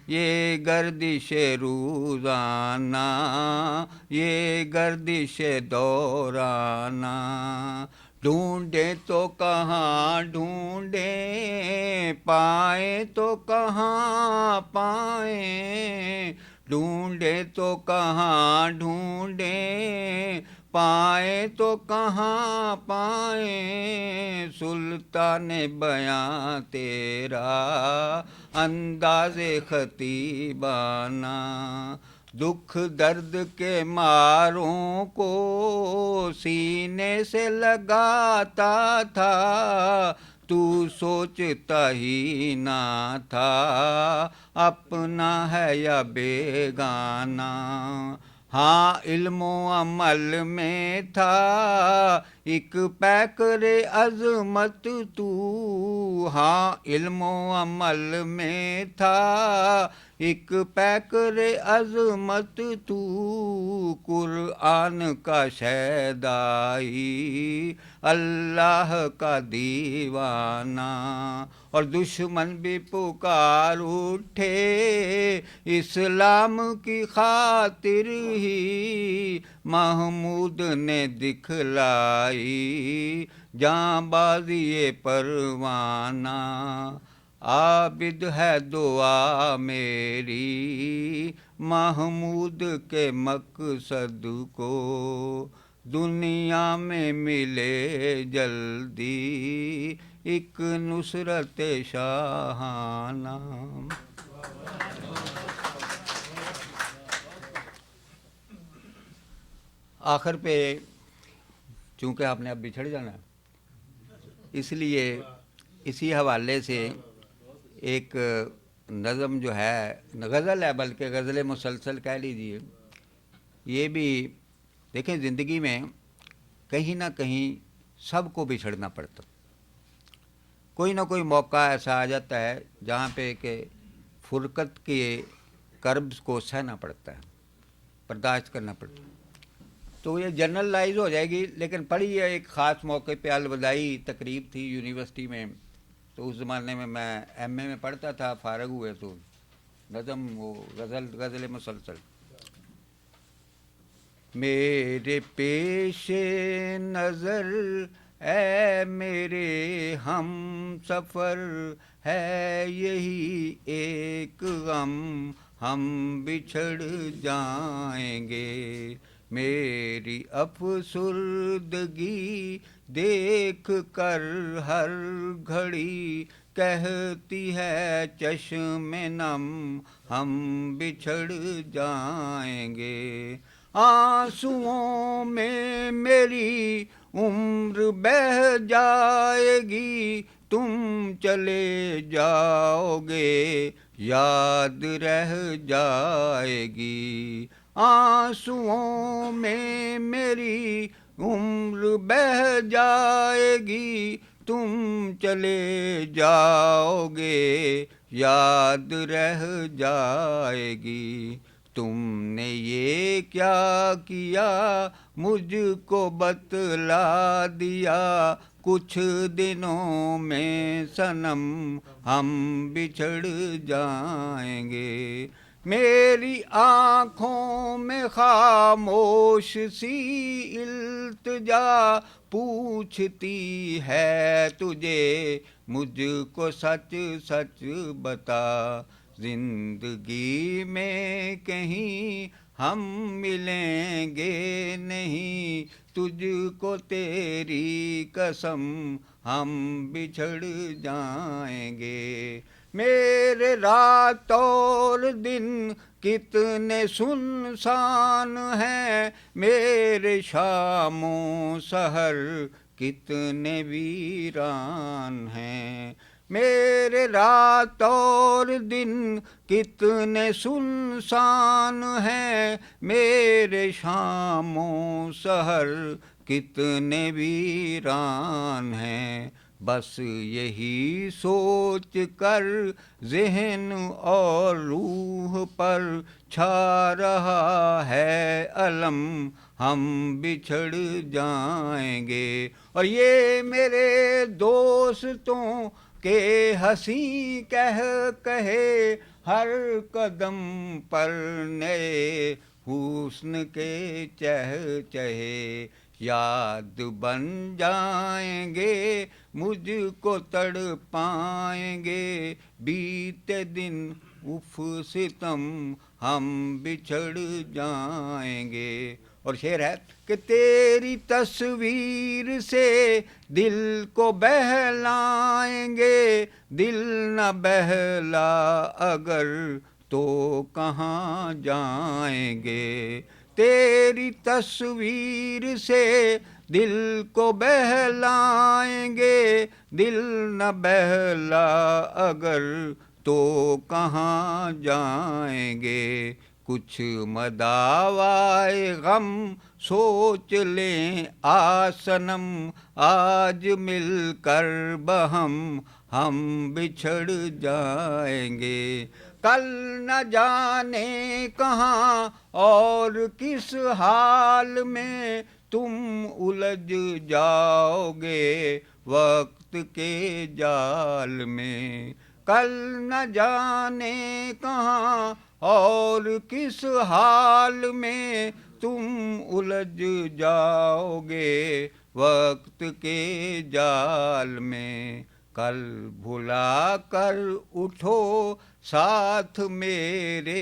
یہ گردش روزانہ، یہ گردش دورانہ، ڈھونڈیں تو کہاں ڈھونڈیں، پائیں تو کہاں پائیں، ڈھونڈیں تو کہاں ڈھونڈیں، پائیں تو کہاں پائیں، سلطان بیاں تیرا انداز خطیبانہ، دکھ درد کے ماروں کو سینے سے لگاتا تھا، تو سوچتا ہی نہ تھا اپنا ہے یا بیگانہ، ہاں علم و عمل میں تھا ایک پیکر عظمت تو، ہاں علم و عمل میں تھا ایک پیکر عظمت تو، قرآن کا شیدائی اللہ کا دیوانہ، اور دشمن بھی پکار اٹھے اسلام کی خاطر ہی، محمود نے دکھلائی جاں بازی پروانہ، عابد ہے دعا میری محمود کے مقصد کو، دنیا میں ملے جلدی ایک نصرت شاہانہ۔ آخر پہ چونکہ آپ نے اب بچھڑ جانا، اس لیے اسی حوالے سے ایک نظم جو ہے، غزل ہے بلکہ غزل مسلسل کہہ لیجیے، یہ بھی دیکھیں زندگی میں کہیں نہ کہیں سب کو بچھڑنا پڑتا، کوئی نہ کوئی موقع ایسا آ جاتا ہے جہاں پہ کہ فرقت کے کرب کو سہنا پڑتا ہے، برداشت کرنا پڑتا ہے، تو یہ جنرلائز ہو جائے گی، لیکن پڑھی ہے ایک خاص موقع پہ الوداعی تقریب تھی یونیورسٹی میں، تو اس زمانے میں ایم اے میں پڑھتا تھا، فارغ ہوئے تو نظم وہ غزل مسلسل، میرے پیش نظر اے میرے ہم سفر ہے یہی ایک غم، ہم بچھڑ جائیں گے، میری افسردگی دیکھ کر ہر گھڑی کہتی ہے چشم نم، ہم بچھڑ جائیں گے، آنسوؤں میں میری عمر بہہ جائے گی، تم چلے جاؤ گے یاد رہ جائے گی، آنسوؤں میں میری عمر بہہ جائے گی، تم چلے جاؤ گے یاد رہ جائے گی، تم نے یہ کیا کیا مجھ کو بتلا دیا، کچھ دنوں میں صنم ہم بچھڑ جائیں گے، میری آنکھوں میں خاموش سی التجا پوچھتی ہے تجھے، مجھ کو سچ سچ بتا، زندگی میں کہیں ہم ملیں گے نہیں، تجھ کو تیری قسم ہم بچھڑ جائیں گے، میرے رات اور دن کتنے سنسان ہیں، میرے شام و سحر کتنے ویران ہیں، میرے رات اور دن کتنے سنسان ہیں، میرے شام و سحر کتنے ویران ہیں، بس یہی سوچ کر ذہن اور روح پر چھا رہا ہے الم، ہم بچھڑ جائیں گے، اور یہ میرے دوستوں کہ ہنسی کہے ہر قدم پر نئے حسن کے چہچہے یاد بن جائیں گے مجھ کو تڑ پائیں گے بیتے دن اف ستم ہم بچھڑ جائیں گے. اور شعر ہے کہ تیری تصویر سے دل کو بہلائیں گے دل نہ بہلا اگر تو کہاں جائیں گے. تیری تصویر سے دل کو بہلائیں گے دل نہ بہلا اگر تو کہاں جائیں گے. کچھ مداوائے غم سوچ لیں آسنم آج مل کر بہم ہم بچھڑ جائیں گے. کل نہ جانے کہاں اور کس حال میں تم الجھ جاؤ گے وقت کے جال میں. کل نہ جانے کہاں اور کس حال میں تم الجھ جاؤ گے وقت کے جال میں. کل بھلا کر اٹھو ساتھ میرے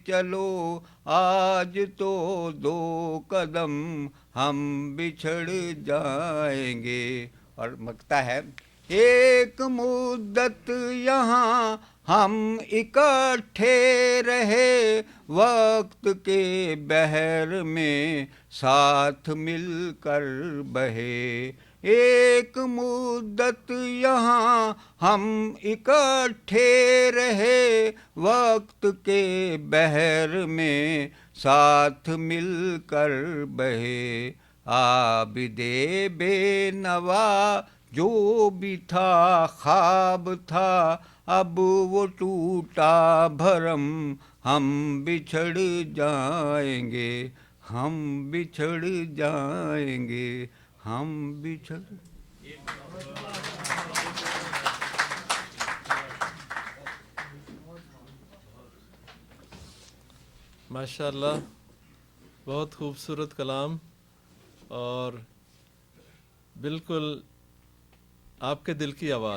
چلو آج تو دو قدم ہم بچھڑ جائیں گے. اور مکتا ہے ایک مدت یہاں ہم اکٹھے رہے وقت کے بحر میں ساتھ مل کر بہے. ایک مدت یہاں ہم اکٹھے رہے وقت کے بحر میں ساتھ مل کر بہے. عابد بے نوا جو بھی تھا خواب تھا اب وہ ٹوٹا بھرم ہم بچھڑ جائیں گے ہم بچھڑ جائیں گے ہم بچھڑ. ماشاء اللہ بہت خوبصورت کلام اور بالکل آپ کے دل کی آواز.